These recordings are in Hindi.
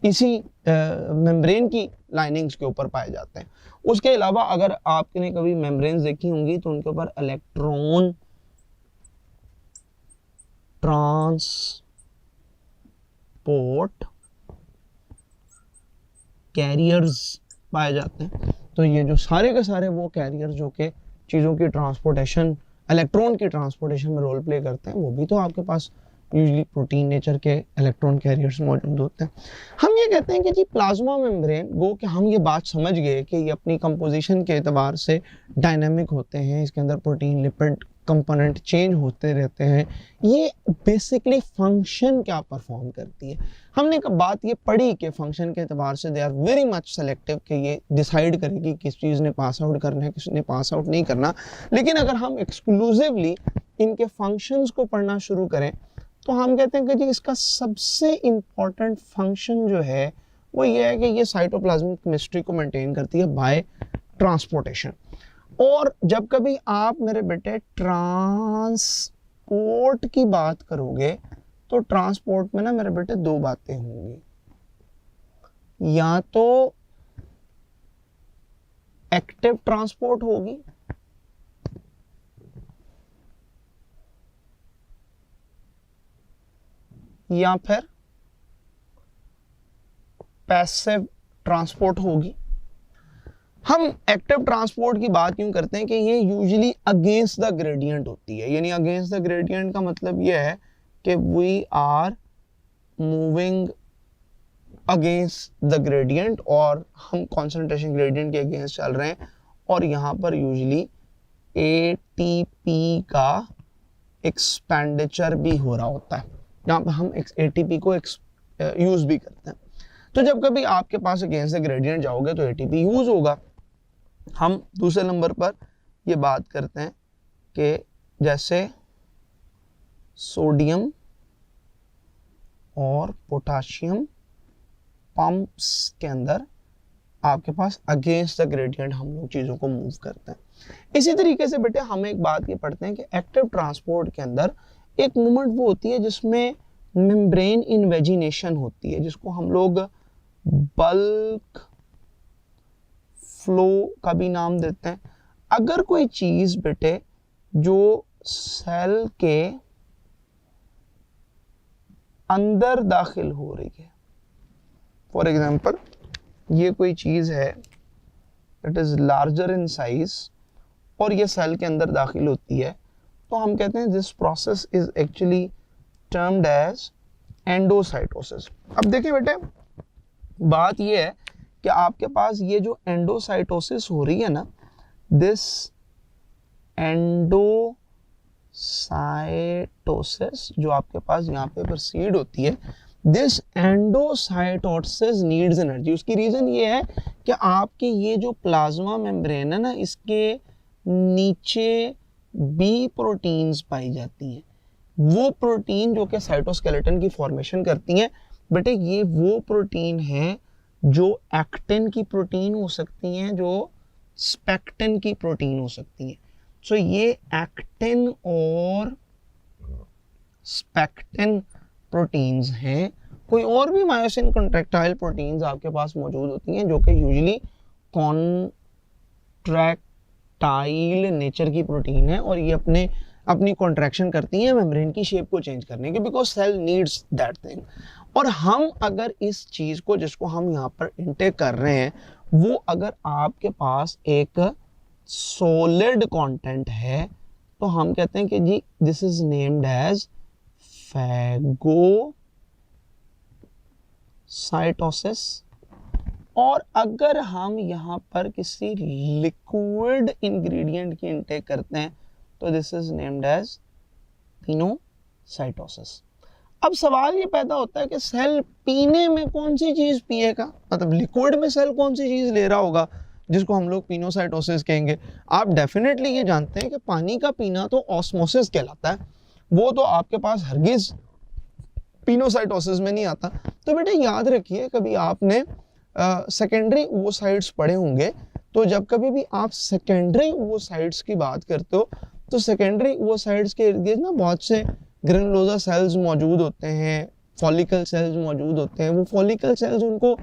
इसी मेम्ब्रेन की लाइनिंग्स के ऊपर पाए जाते हैं। उसके अलावा अगर आपने कभी मेम्ब्रेन्स देखी होंगी तो उनके ऊपर इलेक्ट्रॉन ट्रांसपोर्ट कैरियर्स पाए जाते हैं। तो ये जो सारे के सारे वो कैरियर जो कि चीज़ों की ट्रांसपोर्टेशन, इलेक्ट्रॉन की ट्रांसपोर्टेशन में रोल प्ले करते हैं, वो भी तो आपके पास यूजली प्रोटीन नेचर के इलेक्ट्रॉन कैरियर्स मौजूद होते हैं। हम ये कहते हैं कि जी प्लाज्मा मेम्ब्रेन, गो कि हम ये बात समझ गए कि ये अपनी कंपोजिशन के एतबार से डायनामिक होते हैं, इसके अंदर प्रोटीन लिपिड कंपोनेंट चेंज होते रहते हैं। ये बेसिकली फंक्शन क्या परफॉर्म करती है, हमने बात ये पढ़ी कि फंक्शन के एतबार से they are very much selective, कि ये डिसाइड करेगी किस चीज़ ने पास आउट करना है, किसने पास आउट नहीं करना। लेकिन अगर हम एक्सक्लूसिवली इनके फंक्शंस को पढ़ना शुरू करें तो हम कहते हैं कि जी इसका सबसे इम्पॉर्टेंट फंक्शन जो है वो ये है कि ये साइटोप्लाज्मिक केमिस्ट्री को मेंटेन करती है बाय ट्रांसपोर्टेशन। और जब कभी आप मेरे बेटे ट्रांसपोर्ट की बात करोगे तो ट्रांसपोर्ट में ना मेरे बेटे दो बातें होंगी, या तो एक्टिव ट्रांसपोर्ट होगी या फिर पैसिव ट्रांसपोर्ट होगी। हम एक्टिव ट्रांसपोर्ट की बात यूं करते हैं कि ये यूजुअली अगेंस्ट द ग्रेडियंट होती है, यानी अगेंस्ट द ग्रेडियंट का मतलब ये है कि we are moving against the gradient, और हम कॉन्सेंट्रेशन ग्रेडियंट के अगेंस्ट चल रहे हैं, और यहाँ पर यूजुअली एटीपी का एक्सपेंडिचर भी हो रहा होता है, यहाँ पर हम एटीपी को यूज भी करते हैं। तो जब कभी आपके पास अगेंस्ट द ग्रेडियंट जाओगे तो एटीपी यूज होगा। हम दूसरे नंबर पर ये बात करते हैं कि जैसे सोडियम और पोटाशियम पंप्स के अंदर आपके पास अगेंस्ट द ग्रेडियंट हम लोग चीज़ों को मूव करते हैं। इसी तरीके से बेटे हम एक बात ये पढ़ते हैं कि एक्टिव ट्रांसपोर्ट के अंदर एक मूवमेंट वो होती है जिसमें मेम्ब्रेन इन्वेजिनेशन होती है, जिसको हम लोग बल्क फ्लो का भी नाम देते हैं। अगर कोई चीज बेटे जो सेल के अंदर दाखिल हो रही है, फॉर एग्जाम्पल ये कोई चीज है it is larger in size और ये सेल के अंदर दाखिल होती है, तो हम कहते हैं this process is actually termed as endocytosis. अब देखिए बेटे बात ये है कि आपके पास ये जो एंडोसाइटोसिस हो रही है ना, दिस एंडोसाइटोसिस जो आपके पास यहाँ पे प्रोसीड होती है, दिस एंडोसाइटोसिस नीड्स एनर्जी। उसकी रीजन ये है कि आपकी ये जो प्लाज्मा मेम्ब्रेन है ना, इसके नीचे बी प्रोटीन्स पाई जाती हैं, वो प्रोटीन जो कि साइटोस्केलेटन की फॉर्मेशन करती हैं। बेटे ये वो प्रोटीन है जो एक्टिन की प्रोटीन हो सकती हैं, जो स्पेक्टिन की प्रोटीन हो सकती हैं। सो ये एक्टिन और स्पेक्टिन प्रोटीन्स हैं। कोई और भी मायोसिन कॉन्ट्रैक्टाइल प्रोटीन्स आपके पास मौजूद होती हैं जो कि यूजुअली कॉन्ट्रैक्टाइल नेचर की प्रोटीन है, और ये अपनी कॉन्ट्रैक्शन करती हैं मेम्ब्रेन की शेप को चेंज करने के, because cell needs that thing. और हम अगर इस चीज को जिसको हम यहाँ पर इनटेक कर रहे हैं, वो अगर आपके पास एक सॉलिड कंटेंट है तो हम कहते हैं कि जी this is named as phagocytosis. और अगर हम यहाँ पर किसी लिक्विड इंग्रेडिएंट की इनटेक करते हैं तो this is named as pinocytosis. अब सवाल ये पैदा होता है कि सेल पीने में कौन सी चीज पिएगा, मतलब लिक्विड में सेल कौन सी चीज ले रहा होगा जिसको हम लोग पिनोसाइटोसिस कहेंगे। आप डेफिनेटली ये जानते हैं कि पानी का पीना तो ऑस्मोसिस कहलाता है, वो तो आपके पास हरगिज पिनोसाइटोसिस में नहीं आता। तो बेटे याद रखिए, कभी आपने सेकेंडरी ओवोसाइट्स पढ़े होंगे, तो जब कभी भी आप सेकेंडरी ओवोसाइट्स की बात करते हो तो सेकेंडरी ओवोसाइट्स के इर्द गिर्द ना बहुत से ग्रेनुलोसा सेल्स मौजूद होते हैं, फॉलिकल सेल्स मौजूद होते हैं, वो फॉलिकल सेल्स उनको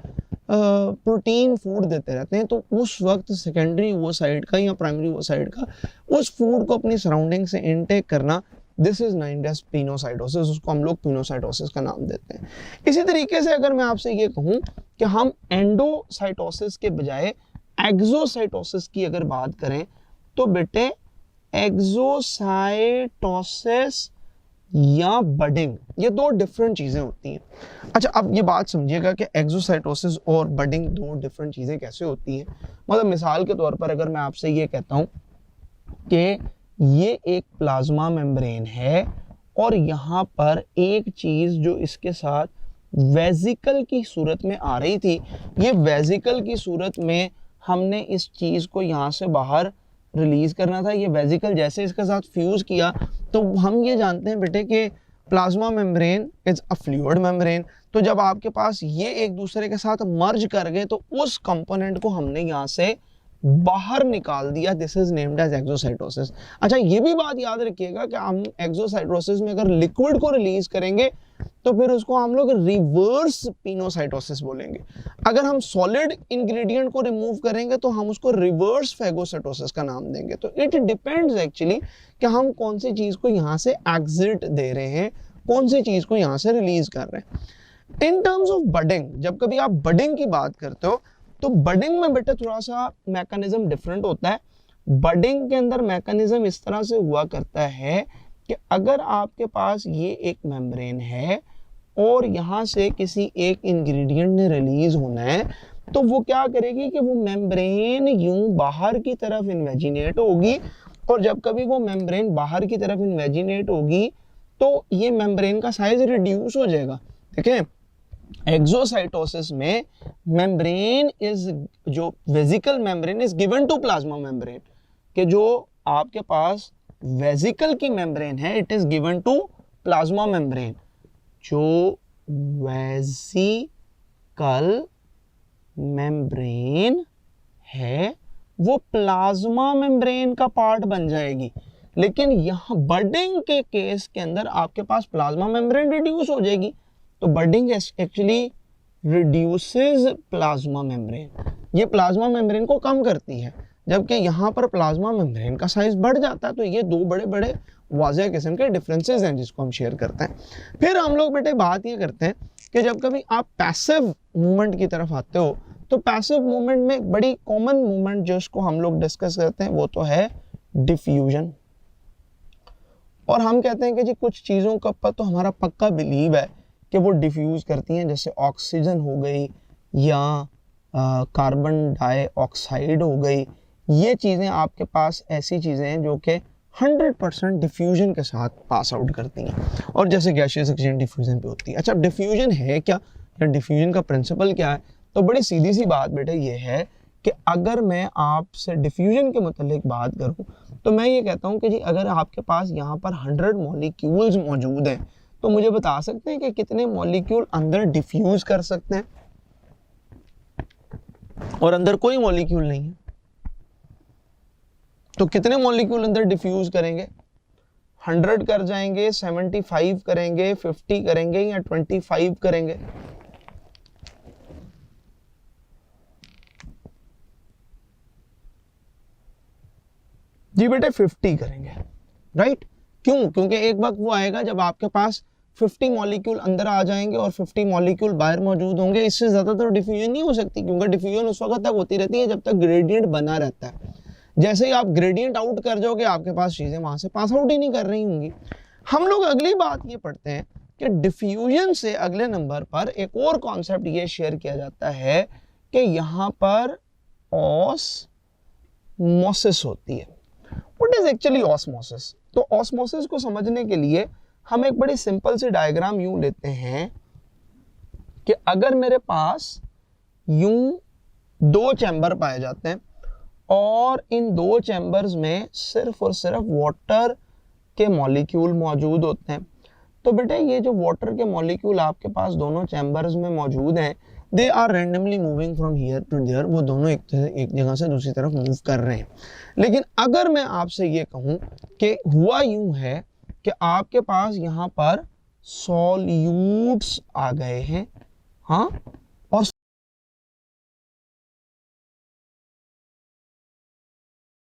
प्रोटीन फूड देते रहते हैं, तो उस वक्त सेकेंडरी ओसाइट का या प्राइमरी ओसाइट का उस फूड को अपनी सराउंडिंग से इनटेक करना, दिस इज नाइम्ड एज पिनोसाइटोसिस, उसको हम लोग पिनोसाइटोसिस का नाम देते हैं। इसी तरीके से अगर मैं आपसे ये कहूँ कि हम एंडोसाइटोसिस के बजाय एक्सोसाइटोसिस की अगर बात करें, तो बेटे एक्सोसाइटोसिस या बडिंग, ये दो डिफरेंट चीजें होती हैं। अच्छा, अब ये बात समझिएगा कि एक्सोसाइटोसिस और बडिंग दो डिफरेंट चीजें कैसे होती हैं। मतलब मिसाल के तौर पर अगर मैं आपसे ये कहता हूं कि ये एक प्लाज्मा मेम्ब्रेन है और यहाँ पर एक चीज जो इसके साथ वेजिकल की सूरत में आ रही थी, ये वेजिकल की सूरत में हमने इस चीज को यहाँ से बाहर रिलीज करना था। ये वेजिकल जैसे इसके साथ फ्यूज किया, तो हम ये जानते हैं बेटे कि plasma membrane is a fluid membrane. तो जब आपके पास ये एक दूसरे के साथ मर्ज कर गए, तो उस कंपोनेंट को हमने यहाँ से बाहर निकाल दिया, this is named as exocytosis. अच्छा, ये भी बात याद रखिएगा कि हम एक्सोसाइटोसिस में अगर लिक्विड को रिलीज करेंगे तो फिर उसको हम लोग रिवर्स पिनोसाइटोसिस बोलेंगे। अगर हम सॉलिड इंग्रेडिएंट को रिमूव करेंगे तो हम उसको रिवर्स फेगोसाइटोसिस का नाम देंगे। तो इट डिपेंड्स एक्चुअली कि हम कौन सी चीज को यहाँ से एग्जिट दे रहे हैं, कौन सी चीज को यहाँ से रिलीज कर रहे हैं। इन टर्म्स ऑफ बडिंग, जब कभी आप बडिंग की बात करते हो तो बडिंग में बेटा थोड़ा सा मैकेनिज्म डिफरेंट होता है। बडिंग के अंदर मैकेनिज्म इस तरह से हुआ करता है कि अगर आपके पास ये एक मेम्ब्रेन है और यहाँ से किसी एक इंग्रेडिएंट ने रिलीज होना है, तो वो क्या करेगी कि वो मेम्ब्रेन यूं बाहर की तरफ इन्वेजिनेट होगी, और जब कभी वो मेम्ब्रेन बाहर की तरफ इन्वेजिनेट होगी तो ये मेम्ब्रेन का साइज रिड्यूस हो जाएगा। देखें, एक्सोसाइटोसिस में मेम्ब्रेन इज, जो vesicle membrane is given to plasma membrane, कि जो आपके पास वेजिकल की मेम्ब्रेन है it is given to plasma membrane. जो वेजिकल मेम्ब्रेन है वो प्लाज्मा मेम्ब्रेन का पार्ट बन जाएगी, लेकिन यहाँ बडिंग के केस के अंदर आपके पास प्लाज्मा मेम्ब्रेन रिड्यूस हो जाएगी। तो budding actually reduces plasma membrane, ये प्लाज्मा मेम्ब्रेन को कम करती है, जबकि यहाँ पर प्लाज्मा मेम्ब्रेन का साइज बढ़ जाता है। तो ये दो बड़े बड़े वाज़ेह किस्म के डिफरेंसेस हैं जिसको हम शेयर करते हैं। फिर हम लोग बेटे बात ये करते हैं कि जब कभी आप पैसिव मूवमेंट की तरफ आते हो, तो पैसिव मूवमेंट में एक बड़ी कॉमन मूवमेंट जिसको हम लोग डिस्कस करते हैं वो तो है डिफ्यूजन। और हम कहते हैं कि जी कुछ चीज़ों का पर तो हमारा पक्का बिलीव है कि वो डिफ्यूज करती हैं, जैसे ऑक्सीजन हो गई या कार्बन डाइऑक्साइड हो गई। ये चीज़ें आपके पास ऐसी चीज़ें हैं जो कि 100% डिफ्यूजन के साथ पास आउट करती हैं, और जैसे गैसियस एक्सचेंज डिफ्यूजन पे होती है। अच्छा, डिफ्यूजन है क्या या डिफ्यूजन का प्रिंसिपल क्या है? तो बड़ी सीधी सी बात बेटा ये है कि अगर मैं आपसे डिफ्यूजन के मुतालिक बात करूं तो मैं ये कहता हूं कि जी अगर आपके पास यहाँ पर 100 मॉलिक्यूल्स मौजूद हैं, तो मुझे बता सकते हैं कि कितने मॉलिक्यूल अंदर डिफ्यूज कर सकते हैं, और अंदर कोई मॉलिक्यूल नहीं है, तो कितने मॉलिक्यूल अंदर डिफ्यूज करेंगे? 100 कर जाएंगे, 75 करेंगे, 50 करेंगे या 25 करेंगे? जी बेटे 50 करेंगे, राइट? क्यों? क्योंकि एक वक्त वो आएगा जब आपके पास 50 मॉलिक्यूल अंदर आ जाएंगे और 50 मॉलिक्यूल बाहर मौजूद होंगे। इससे ज़्यादा तो डिफ्यूजन नहीं हो सकती, क्योंकि डिफ्यूजन उस वक्त तक होती रहती है जब तक ग्रेडियंट बना रहता है। जैसे ही आप ग्रेडियंट आउट कर जाओगे आपके पास चीज़ें वहाँ से पास आउट ही नहीं कर रही होंगी। हम लोग अगली बात ये पढ़ते हैं कि डिफ्यूजन से अगले नंबर पर एक और कॉन्सेप्ट ये शेयर किया जाता है कि यहाँ पर ऑस्मोसिस होती है। What is actually osmosis? तो ऑस्मोसिस को समझने के लिए हम एक बड़ी सिंपल सी डायग्राम यूं लेते हैं कि अगर मेरे पास यूं दो चैम्बर पाए जाते हैं और इन दो चैम्बर्स में सिर्फ और सिर्फ वाटर के मॉलिक्यूल मौजूद होते हैं, तो बेटे ये जो वाटर के मॉलिक्यूल आपके पास दोनों चैम्बर्स में मौजूद हैं, they are randomly moving from here to there, वो दोनों एक जगह से दूसरी तरफ मूव कर रहे हैं। लेकिन अगर मैं आपसे ये कहूँ कि हुआ यूं है कि आपके पास यहाँ पर सॉल्यूट्स आ गए हैं। हाँ,